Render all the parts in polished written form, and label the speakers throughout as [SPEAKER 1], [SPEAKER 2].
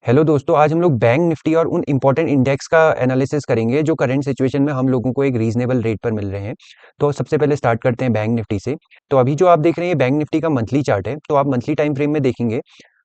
[SPEAKER 1] Hello दोस्तों, आज हम लोग बैंक निफ्टी और उन इंपॉर्टेंट इंडेक्स का एनालिसिस करेंगे जो करंट सिचुएशन में हम लोगों को एक रीजनेबल रेट पर मिल रहे हैं। तो सबसे पहले स्टार्ट करते हैं बैंक निफ्टी से। तो अभी जो आप देख रहे हैं बैंक निफ्टी का मंथली चार्ट है। तो आप मंथली टाइम फ्रेम में देखेंगे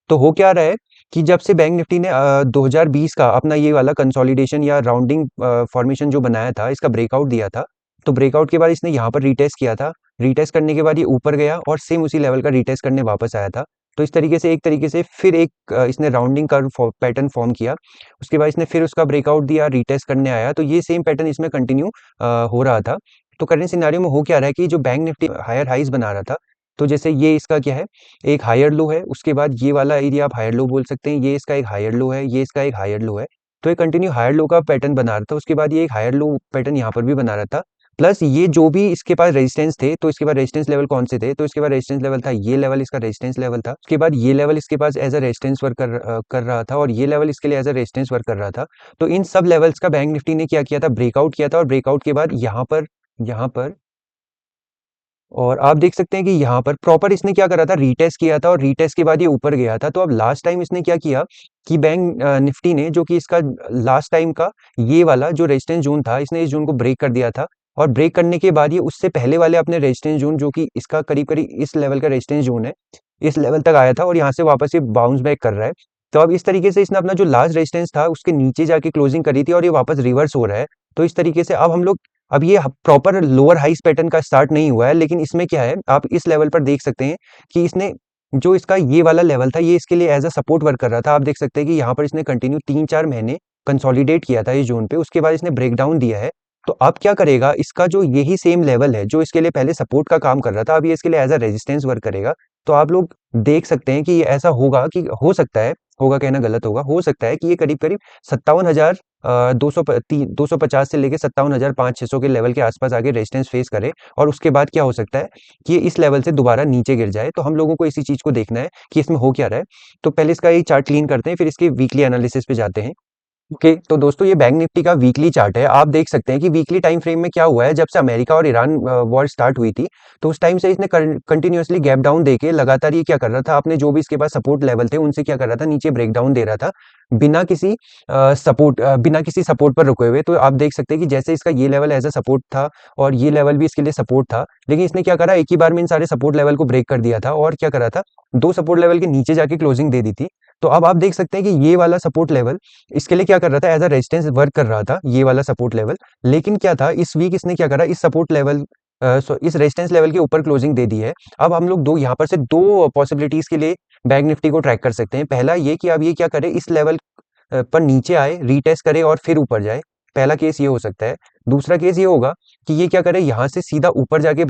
[SPEAKER 1] तो हो क्या रहा है कि जब से बैंक निफ्टी ने 2020 का अपना ये वाला कंसोलिडेशन या राउंडिंग फॉर्मेशन जो बनाया था, इसका ब्रेकआउट दिया था। तो ब्रेकआउट के बाद इसने यहाँ पर रीटेस्ट किया था। रीटेस्ट करने के बाद ये ऊपर गया और सेम उसी लेवल का रीटेस्ट करने वापस आया था। तो इस तरीके से फिर एक इसने राउंडिंग कर्व पैटर्न फॉर्म किया। उसके बाद इसने फिर उसका ब्रेकआउट दिया, रीटेस्ट करने आया। तो ये सेम पैटर्न इसमें कंटिन्यू हो रहा था। तो करंट सिनेरियो में हो क्या रहा है कि जो बैंक निफ्टी हायर हाइज बना रहा था, तो जैसे ये इसका क्या है, एक हायर लो है। उसके बाद ये वाला एरिया आप हायर लो बोल सकते हैं। ये इसका एक हायर लो है, ये इसका एक हायर लो है। तो ये कंटिन्यू हायर लो का पैटर्न बना रहा था। उसके बाद ये एक हायर लो पैटर्न यहाँ पर भी बना रहा था। प्लस ये जो भी इसके पास रेजिस्टेंस थे, तो इसके बाद रेजिस्टेंस लेवल कौन से थे, तो इसके बाद रेजिस्टेंस लेवल था ये लेवल, इसका रेजिस्टेंस लेवल था। उसके बाद ये लेवल इसके पास एज अ रेजिस्टेंस वर्क कर रहा था, और ये लेवल इसके लिए एज अ रेजिस्टेंस वर्क कर रहा था। तो इन सब लेवल्स का बैंक निफ्टी ने क्या किया था, ब्रेकआउट किया था। और ब्रेकआउट के बाद यहाँ पर और आप देख सकते हैं कि यहाँ पर प्रॉपर इसने क्या करा था, रीटेस्ट किया था, और रीटेस्ट के बाद ये ऊपर गया था। तो अब लास्ट टाइम इसने क्या किया कि बैंक निफ्टी ने, जो कि इसका लास्ट टाइम का ये वाला जो रेजिस्टेंस जोन था, इसने इस जोन को ब्रेक कर दिया था। और ब्रेक करने के बाद ये उससे पहले वाले अपने रेजिस्टेंस जोन, जो कि इसका करीब करीब इस लेवल का रेजिस्टेंस जोन है, इस लेवल तक आया था, और यहाँ से वापस ये बाउंस बैक कर रहा है। तो अब इस तरीके से इसने अपना जो लास्ट रेजिस्टेंस था उसके नीचे जाके क्लोजिंग करी थी, और ये वापस रिवर्स हो रहा है। तो इस तरीके से अब हम लोग, अब ये प्रॉपर लोअर हाइस पैटर्न का स्टार्ट नहीं हुआ है, लेकिन इसमें क्या है, आप इस लेवल पर देख सकते हैं कि इसने जो इसका ये वाला लेवल था, ये इसके लिए एज अ सपोर्ट वर्क कर रहा था। आप देख सकते हैं कि यहाँ पर इसने कंटिन्यू 3-4 महीने कंसोलिडेट किया था इस जोन पे। उसके बाद इसने ब्रेकडाउन दिया है। तो अब क्या करेगा, इसका जो यही सेम लेवल है जो इसके लिए पहले सपोर्ट का काम कर रहा था, अब ये इसके लिए एज अ रेजिस्टेंस वर्क करेगा। तो आप लोग देख सकते हैं कि ये ऐसा होगा कि हो सकता है, होगा कहना गलत होगा, हो सकता है कि ये करीब करीब 57,000 250 से लेके 57,500-600 के लेवल के आसपास आगे रेजिस्टेंस फेस करे। और उसके बाद क्या हो सकता है कि ये इस लेवल से दोबारा नीचे गिर जाए। तो हम लोगों को इसी चीज को देखना है कि इसमें हो क्या रहा है। तो पहले इसका ये चार्ट क्लीन करते हैं, फिर इसके वीकली एनालिसिस पे जाते हैं। ओके, तो दोस्तों ये बैंक निफ्टी का वीकली चार्ट है। आप देख सकते हैं कि वीकली टाइम फ्रेम में क्या हुआ है, जब से अमेरिका और ईरान वॉर स्टार्ट हुई थी, तो उस टाइम से इसने कंटिन्यूअसली गैप डाउन देके लगातार ये क्या कर रहा था, अपने जो भी इसके पास सपोर्ट लेवल थे उनसे क्या कर रहा था, नीचे ब्रेक डाउन दे रहा था, बिना किसी सपोर्ट पर रुके हुए। तो आप देख सकते हैं कि जैसे इसका ये लेवल एज अ सपोर्ट था, और ये लेवल भी इसके लिए सपोर्ट था, लेकिन इसने क्या करा, एक ही बार में इन सारे सपोर्ट लेवल को ब्रेक कर दिया था। और क्या करा था, दो सपोर्ट लेवल के नीचे जाके क्लोजिंग दे दी थी। तो अब आप देख सकते हैं कि ये वाला सपोर्ट लेवल इसके लिए क्या कर रहा था, एज अ रेजिस्टेंस वर्क कर रहा था, ये वाला सपोर्ट लेवल। लेकिन क्या था, इस वीक इसने क्या करा, इस सपोर्ट लेवल इस रेजिस्टेंस लेवल के ऊपर क्लोजिंग दे दी है। अब हम लोग दो यहाँ पर से दो पॉसिबिलिटीज के लिए बैंक निफ्टी को ट्रैक कर सकते हैं। पहला ये कि अब ये क्या करे, इस लेवल पर नीचे आए, रीटेस्ट करे और फिर ऊपर जाए। पहला केस ये हो सकता है। दूसरा केस ये होगा कि ये क्या करे, यहाँ से सीधा ऊपर जाके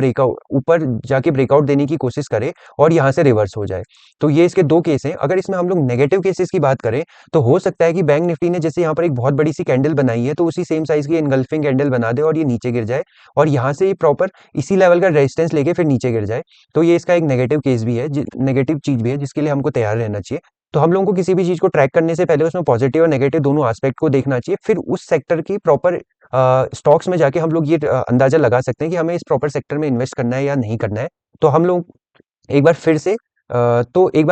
[SPEAKER 1] ब्रेकआउट देने की कोशिश करे, और यहाँ से रिवर्स हो जाए। तो ये इसके दो केस हैं। अगर इसमें हम लोग नेगेटिव केसेस की बात करें, तो हो सकता है कि बैंक निफ्टी ने जैसे यहाँ पर एक बहुत बड़ी सी कैंडल बनाई है, तो उसी सेम साइज की इनगल्फिंग कैंडल बना दे और ये नीचे गिर जाए, और यहाँ से ये प्रॉपर इसी लेवल का रेजिस्टेंस लेके फिर नीचे गिर जाए। तो ये इसका एक नेगेटिव केस भी है, नेगेटिव चीज भी है, जिसके लिए हमको तैयार रहना चाहिए। तो हम लोगों को किसी भी चीज को ट्रैक करने से पहले उसमें पॉजिटिव और नेगेटिव दोनों एस्पेक्ट को देखना चाहिए। फिर उस सेक्टर की प्रॉपर स्टॉक्स में जाके हम लोग ये अंदाजा लगा सकते हैं कि हमें इस प्रॉपर सेक्टर में इन्वेस्ट करना है या नहीं करना है। तो हम लोग एक बार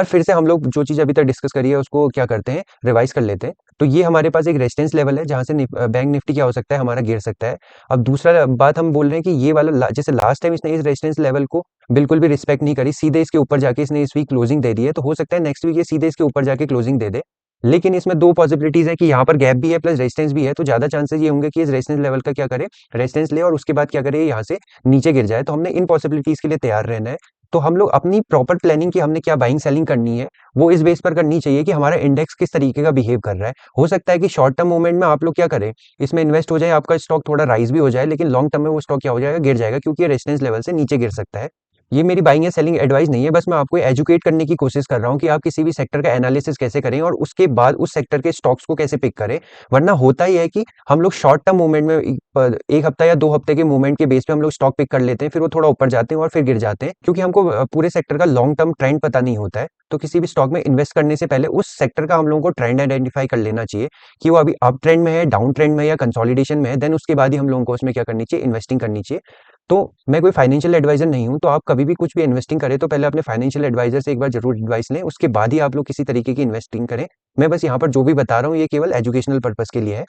[SPEAKER 1] फिर से हम लोग जो चीज अभी तक डिस्कस करी है उसको क्या करते हैं, रिवाइज कर लेते हैं। तो ये हमारे पास एक रेजिस्टेंस लेवल है, जहां से बैंक निफ्टी क्या हो सकता है, हमारा गिर सकता है। अब दूसरा बात हम बोल रहे हैं कि ये वाला जैसे लास्ट टाइम इसने इस रेजिस्टेंस लेवल को बिल्कुल भी रिस्पेक्ट नहीं करी, सीधे इसके ऊपर जाके इसने इस वीक क्लोजिंग दे दी है। तो हो सकता है नेक्स्ट वीक ये सीधे इसके ऊपर जाके क्लोजिंग दे दे। लेकिन इसमें दो पॉसिबिलिटीज है कि यहाँ पर गैप भी है प्लस रेजिस्टेंस भी है। तो ज्यादा चांसेस ये होंगे कि इस रेजिस्टेंस लेवल का क्या करे, रेजिस्टेंस ले, और उसके बाद क्या करे, यहाँ से नीचे गिर जाए। तो हमने इन पॉसिबिलिटीज के लिए तैयार रहना है। तो हम लोग अपनी प्रॉपर प्लानिंग की हमने क्या बाइंग सेलिंग करनी है, वो इस बेस पर करनी चाहिए कि हमारा इंडेक्स किस तरीके का बिहेव कर रहा है। हो सकता है कि शॉर्ट टर्म मूवमेंट में आप लोग क्या करें, इसमें इन्वेस्ट हो जाए, आपका स्टॉक थोड़ा राइज भी हो जाए, लेकिन लॉन्ग टर्म में वो स्टॉक क्या हो जाएगा, गिर जाएगा, क्योंकि रेजिस्टेंस लेवल से नीचे गिर सकता है। ये मेरी बाइंग या सेलिंग एडवाइस नहीं है, बस मैं आपको एजुकेट करने की कोशिश कर रहा हूँ कि आप किसी भी सेक्टर का एनालिसिस कैसे करें, और उसके बाद उस सेक्टर के स्टॉक्स को कैसे पिक करें। वरना होता ही है कि हम लोग शॉर्ट टर्म मूवमेंट में एक हफ्ता या 2 हफ्ते के मूवमेंट के बेस पे हम लोग स्टॉक पिक कर लेते हैं, फिर वो थोड़ा ऊपर जाते हैं और फिर गिर जाते हैं, क्योंकि हमको पूरे सेक्टर का लॉन्ग टर्म ट्रेंड पता नहीं होता है। तो किसी भी स्टॉक में इन्वेस्ट करने से पहले उस सेक्टर का हम लोगों को ट्रेंड आइडेंटिफाई कर लेना चाहिए कि वो अभी अप ट्रेंड में है, डाउन ट्रेंड में है या कंसोलिडेशन में है। देन उसके बाद ही हम लोगों को उसमें क्या करनी चाहिए, इन्वेस्टिंग करनी चाहिए। तो मैं कोई फाइनेंशियल एडवाइजर नहीं हूँ, तो आप कभी भी कुछ भी इन्वेस्टिंग करें तो पहले अपने फाइनेंशियल एडवाइजर से एक बार जरूर एडवाइस लें, उसके बाद ही आप लोग किसी तरीके की इन्वेस्टिंग करें। मैं बस यहाँ पर जो भी बता रहा हूँ ये केवल एजुकेशनल पर्पस के लिए है।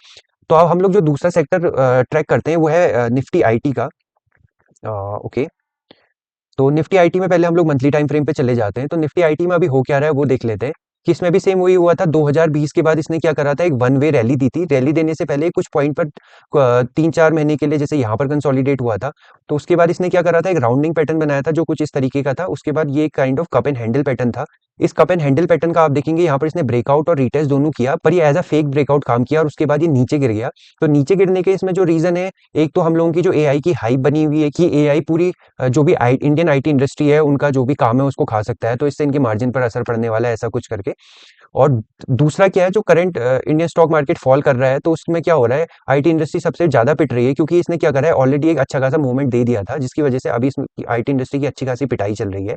[SPEAKER 1] तो अब हम लोग जो दूसरा सेक्टर ट्रैक करते हैं वो है निफ्टी आईटी का। ओके, तो निफ्टी आईटी में पहले हम लोग मंथली टाइम फ्रेम पे चले जाते हैं। तो निफ्टी आईटी में अभी हो क्या रहा है वो देख लेते हैं कि इसमें भी सेम वही हुआ था। 2020 के बाद इसने क्या करा था, एक वन वे रैली दी थी। रैली देने से पहले कुछ पॉइंट पर 3-4 महीने के लिए जैसे यहाँ पर कंसोलिडेट हुआ था, तो उसके बाद इसने क्या करा था, एक राउंडिंग पैटर्न बनाया था जो कुछ इस तरीके का था। उसके बाद ये kind of cup and handle pattern था। इस कप एंड हैंडल पैटर्न का आप देखेंगे यहाँ पर इसने ब्रेकआउट और रिटेस्ट दोनों किया, पर ये एज अ फेक ब्रेकआउट काम किया और उसके बाद ये नीचे गिर गया। तो नीचे गिरने के इसमें जो रीजन है, एक तो हम लोगों की जो एआई की हाइप बनी हुई है कि एआई पूरी जो भी इंडियन आईटी इंडस्ट्री है उनका जो भी काम है उसको खा सकता है, तो इससे इनके मार्जिन पर असर पड़ने वाला है, ऐसा कुछ करके। और दूसरा क्या है, जो current Indian stock market fall कर रहा है तो उसमें क्या हो रहा है, आईटी इंडस्ट्री सबसे ज्यादा पिट रही है, क्योंकि इसने क्या करा है, ऑलरेडी एक अच्छा खासा मूवमेंट दे दिया था जिसकी वजह से अभी आईटी इंडस्ट्री की अच्छी खासी पिटाई चल रही है।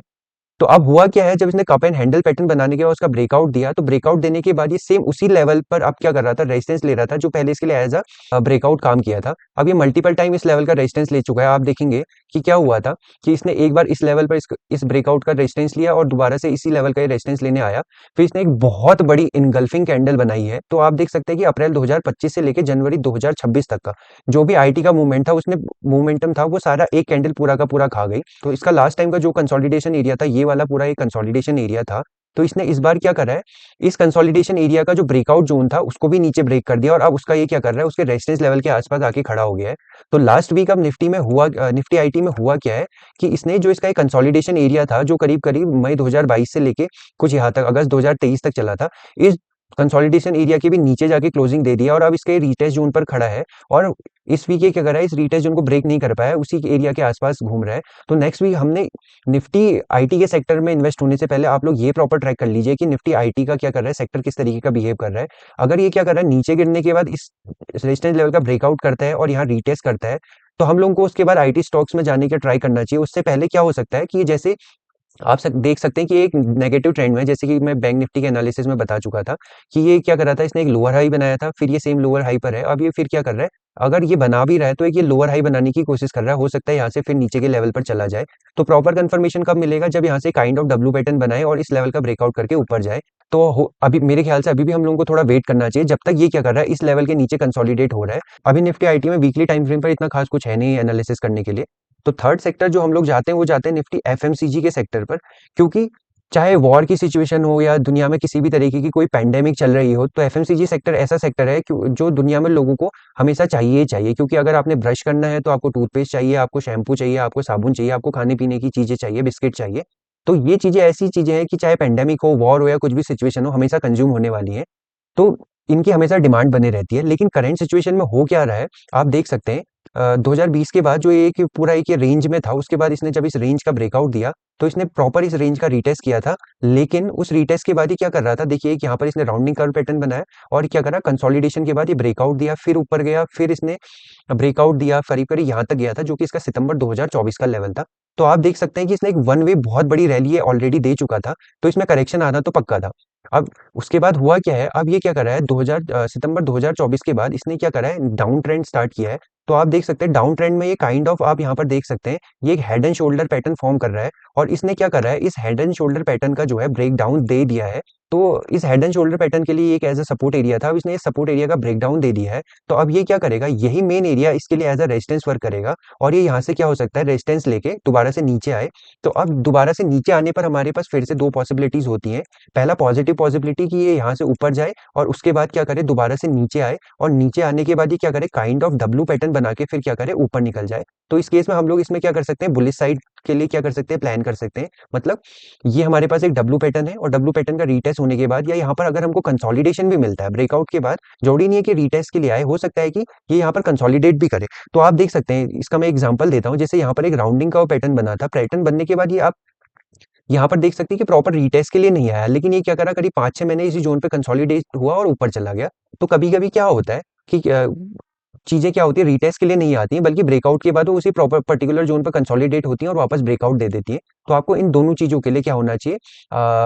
[SPEAKER 1] तो अब हुआ क्या है, जब इसने कप एंड हैंडल पैटर्न बनाने के बाद उसका ब्रेकआउट दिया, तो ब्रेकआउट देने के बाद ये सेम उसी लेवल पर अब क्या कर रहा था, रेजिस्टेंस ले रहा था, जो पहले इसके लिए एज अ ब्रेकआउट काम किया था। अब ये मल्टीपल टाइम इस लेवल का रेजिस्टेंस ले चुका है। आप देखेंगे कि क्या हुआ था कि इसने एक बार इस लेवल पर इस ब्रेकआउट का रेजिस्टेंस लिया और दोबारा से इसी लेवल का रेजिस्टेंस लेने आया। फिर इसने एक बहुत बड़ी इनगल्फिंग कैंडल बनाई है। तो आप देख सकते हैं कि अप्रैल 2025 से लेकर जनवरी 2026 तक का जो भी आईटी का मूवमेंट था, उसने मोमेंटम था वो सारा एक कैंडल पूरा का पूरा खा गई। तो इसका लास्ट टाइम का जो कंसोलिडेशन एरिया था, ये वाला पूरा एक कंसोलिडेशन एरिया था। तो इसने इस बार क्या करा है, इस कंसोलिडेशन एरिया का जो ब्रेकआउट जोन था उसको भी नीचे ब्रेक कर दिया और अब उसका ये क्या कर रहा है, उसके रेजिस्टेंस लेवल के आसपास आके खड़ा हो गया है। तो लास्ट वीक अब निफ्टी में हुआ, निफ्टी आईटी में हुआ क्या है कि इसने जो इसका एक कंसोलिडेशन एरिया था जो करीब करीब मई 2022 से लेके कुछ यहाँ तक अगस्त 2023 तक चला था, इस कंसोलिडेशन एरिया के भी नीचे जाके क्लोजिंग दे दिया और अब इसके रिटेस्ट जोन पर खड़ा है। और इस वीक ये क्या कर रहा है, इस रिटेस्ट जोन को ब्रेक नहीं कर पाया, उसी एरिया के आसपास घूम रहा है। तो नेक्स्ट वीक हमने निफ्टी आईटी के सेक्टर में इन्वेस्ट होने से पहले आप लोग ये प्रॉपर ट्रैक कर लीजिए कि निफ्टी आईटी का क्या कर रहा है, सेक्टर किस तरीके का बिहेव कर रहा है। अगर ये क्या कर रहा है, नीचे गिरने के बाद इस रेजिस्टेंस लेवल का ब्रेकआउट करता है और यहाँ रिटेस्ट करता है, तो हम लोगों को उसके बाद आईटी स्टॉक्स में जाने का ट्राई करना चाहिए। उससे पहले क्या हो सकता है कि जैसे आप देख सकते हैं कि एक नेगेटिव ट्रेंड में, जैसे कि मैं बैंक निफ्टी के एनालिसिस में बता चुका था कि ये क्या कर रहा था, इसने एक लोअर हाई बनाया था, फिर ये सेम लोअर हाई पर है। अब ये फिर क्या कर रहा है, अगर ये बना भी रहा है तो एक ये लोअर हाई बनाने की कोशिश कर रहा है, हो सकता है यहाँ से फिर नीचे के लेवल पर चला जाए। तो प्रॉपर कंफर्मेशन कब मिलेगा, जब यहाँ से काइंड ऑफ डब्ल्यू पैटर्न बनाए और इस लेवल का ब्रेकआउट करके ऊपर जाए। तो अभी मेरे ख्याल से अभी भी हम लोगों को थोड़ा वेट करना चाहिए जब तक ये क्या कर रहा है, इस लेवल के नीचे कंसोलिडेट हो रहा है। अभी निफ्टी आईटी में वीकली टाइम फ्रेम पर इतना खास कुछ है नहीं एनालिसिस करने के लिए। तो थर्ड सेक्टर जो हम लोग जाते हैं वो जाते हैं निफ्टी एफएमसीजी के सेक्टर पर, क्योंकि चाहे वॉर की सिचुएशन हो या दुनिया में किसी भी तरीके की कोई पैंडेमिक चल रही हो, तो एफएमसीजी सेक्टर ऐसा सेक्टर है जो दुनिया में लोगों को हमेशा चाहिए ही चाहिए। क्योंकि अगर आपने ब्रश करना है तो आपको टूथपेस्ट चाहिए, आपको शैम्पू चाहिए, आपको साबुन चाहिए, आपको खाने पीने की चीजें चाहिए, बिस्किट चाहिए। तो ये चीजें ऐसी चीजें हैं कि चाहे पैंडेमिक हो, वॉर हो या कुछ भी सिचुएशन हो, हमेशा कंज्यूम होने वाली है। तो इनकी हमेशा डिमांड बनी रहती है। लेकिन करंट सिचुएशन में हो क्या रहा है, आप देख सकते हैं 2020 के बाद जो एक पूरा एक ये रेंज में था, उसके बाद इसने जब इस रेंज का ब्रेकआउट दिया तो इसने प्रॉपर इस रेंज का रीटेस्ट किया था। लेकिन उस रीटेस्ट के बाद ही क्या कर रहा था, देखिए कि यहाँ पर इसने राउंडिंग कर्व पैटर्न बनाया और क्या करा, कंसोलिडेशन के बाद ये ब्रेकआउट दिया, फिर ऊपर गया, फिर इसने ब्रेकआउट दिया, करीब करीब यहाँ तक गया था जो कि इसका सितंबर 2024 का लेवल था। तो आप देख सकते हैं कि इसने एक वन वे बहुत बड़ी रैली है ऑलरेडी दे चुका था, तो इसमें करेक्शन आना तो पक्का था। अब उसके बाद हुआ क्या है, अब ये क्या कर रहा है, सितंबर 2024 के बाद इसने क्या करा है, डाउन ट्रेंड स्टार्ट किया है। तो आप देख सकते हैं डाउन ट्रेंड में ये काइंड ऑफ आप यहाँ पर देख सकते हैं, ये एक head and shoulder pattern form कर रहा है और इसने क्या कर रहा है, इस हेड एंड शोल्डर पैटर्न का जो है ब्रेक डाउन दे दिया है। तो इस हेड एंड शोल्डर पैटर्न के लिए एक एज अ सपोर्ट एरिया था, अब इसने इस सपोर्ट एरिया का ब्रेक डाउन दे दिया है। तो अब ये क्या करेगा, यही मेन एरिया इसके लिए एज अ रेजिस्टेंस वर्क करेगा और ये यहाँ से क्या हो सकता है, रेजिस्टेंस लेके दोबारा से नीचे आए। तो अब दोबारा से नीचे आने पर हमारे पास फिर से दो पॉसिबिलिटीज होती हैं। पहला पॉजिटिव पॉसिबिलिटी कि ये यहाँ से ऊपर जाए और उसके बाद क्या करे, दोबारा से नीचे आए और नीचे आने के बाद ये क्या करे, काइंड ऑफ डब्ल्यू पैटर्न बना के फिर क्या करे, ऊपर निकल जाए। तो इस केस में हम लोग इसमें क्या कर सकते हैं, बुलिश साइड के लिए क्या कर सकते हैं, प्लान कर सकते हैं। मतलब ये हमारे पास एक डब्ल्यू पैटर्न है और डब्ल्यू पैटर्न का रीटेस्ट होने के बाद या यहाँ पर अगर हमको कंसोलिडेशन भी मिलता है ब्रेकआउट के बाद, जरूरी नहीं है कि रीटेस्ट के लिए आए, हो सकता है कि ये यहाँ पर कंसोलिडेट भी करे। तो आप देख सकते हैं, इसका मैं एग्जांपल देता हूँ, जैसे यहाँ पर एक राउंडिंग का पैटर्न बना था, पैटर्न बनने के बाद ये आप यहाँ पर देख सकते हैं कि प्रॉपर रीटेस्ट के लिए नहीं आया, लेकिन ये क्या करा, करीब 5-6 महीने इसी जोन पे कंसोलिडेट हुआ और ऊपर चला गया। तो कभी कभी क्या होता है कि चीजें क्या होती है, रीटेस्ट के लिए नहीं आती हैं, बल्कि ब्रेकआउट के बाद वो उसी प्रॉपर पर्टिकुलर जोन पर कंसोलिडेट होती हैं और वापस ब्रेकआउट दे देती हैं। तो आपको इन दोनों चीज़ों के लिए क्या होना चाहिए,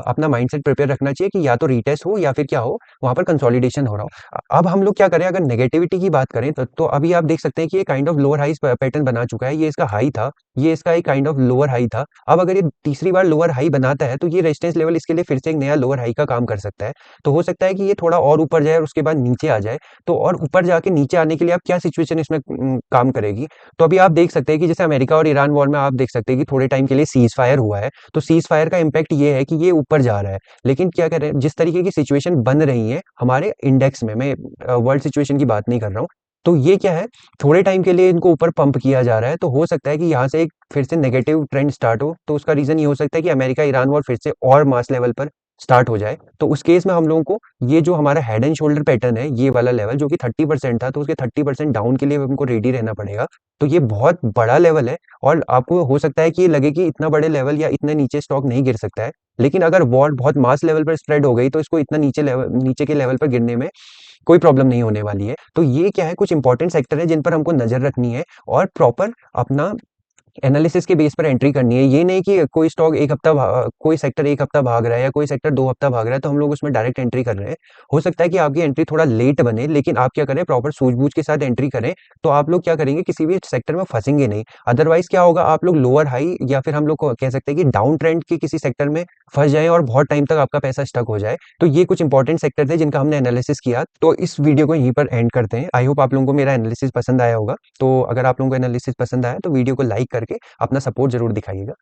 [SPEAKER 1] अपना माइंडसेट प्रिपेयर रखना चाहिए कि या तो रीटेस्ट हो या फिर क्या हो, वहाँ पर कंसोलिडेशन हो रहा हो। अब हम लोग क्या करें, अगर नेगेटिविटी की बात करें तो अभी आप देख सकते हैं कि ये kind of lower high pattern बना चुका है। ये इसका हाई था, ये इसका एक काइंड ऑफ लोअर हाई था। अब अगर ये तीसरी बार लोअर हाई बनाता है तो ये रेजिस्टेंस लेवल इसके लिए फिर से एक नया लोअर हाई का काम कर सकता है। तो हो सकता है कि ये थोड़ा और ऊपर जाए और उसके बाद नीचे आ जाए। तो और ऊपर जाके नीचे आने के लिए अब क्या सिचुएशन इसमें काम करेगी। तो अभी आप देख सकते हैं कि जैसे अमेरिका और ईरान वॉर में आप देख सकते हैं कि थोड़े टाइम के लिए सीज फायर हुआ है। तो सीज फायर का इम्पैक्ट ये है कि ये ऊपर जा रहा है। लेकिन क्या करें, जिस तरीके की सिचुएशन बन रही है हमारे इंडेक्स में, मैं वर्ल्ड सिचुएशन की बात नहीं कर रहा हूँ, तो ये क्या है, थोड़े टाइम के लिए इनको ऊपर पंप किया जा रहा है। तो हो सकता है कि यहाँ से एक फिर से नेगेटिव ट्रेंड स्टार्ट हो। तो उसका रीजन ये हो सकता है कि अमेरिका ईरान वॉर फिर से और मास लेवल पर स्टार्ट हो जाए। तो उस केस में हम लोगों को ये जो हमारा हेड एंड शोल्डर पैटर्न है, ये वाला लेवल जो कि 30% था, तो उसके 30% डाउन के लिए हमको रेडी रहना पड़ेगा। तो ये बहुत बड़ा लेवल है और आपको हो सकता है कि ये लगे कि इतना बड़े लेवल या इतने नीचे स्टॉक नहीं गिर सकता है। लेकिन अगर वॉर बहुत मास लेवल पर स्प्रेड हो गई तो इसको इतना नीचे के लेवल पर गिरने में कोई प्रॉब्लम नहीं होने वाली है। तो ये क्या है, कुछ इंपॉर्टेंट सेक्टर है जिन पर हमको नजर रखनी है और प्रॉपर अपना एनालिसिस के बेस पर एंट्री करनी है। ये नहीं कि कोई स्टॉक एक हफ्ता कोई सेक्टर एक हफ्ता भाग रहा है या कोई सेक्टर 2 हफ्ता भाग रहा है तो हम लोग उसमें डायरेक्ट एंट्री कर रहे हैं। हो सकता है कि आपकी एंट्री थोड़ा लेट बने, लेकिन आप क्या करें, प्रॉपर सूझबूझ के साथ एंट्री करें। तो आप लोग क्या करेंगे, किसी भी सेक्टर में फंसेंगे नहीं। अदरवाइज क्या होगा, आप लोग लोअर हाई या फिर हम लोग को कह सकते हैं कि डाउन ट्रेंड के किसी सेक्टर में फंस जाए और बहुत टाइम तक आपका पैसा स्टक हो जाए। तो ये कुछ इंपॉर्टेंट सेक्टर थे जिनका हमने एनालिसिस किया। तो इस वीडियो को यहीं पर एंड करते हैं। आई होप आप लोगों को मेरा एनालिसिस पसंद आया होगा। तो अगर आप लोगों को एनालिसिस पसंद आया तो वीडियो को लाइक करके अपना सपोर्ट जरूर दिखाइएगा।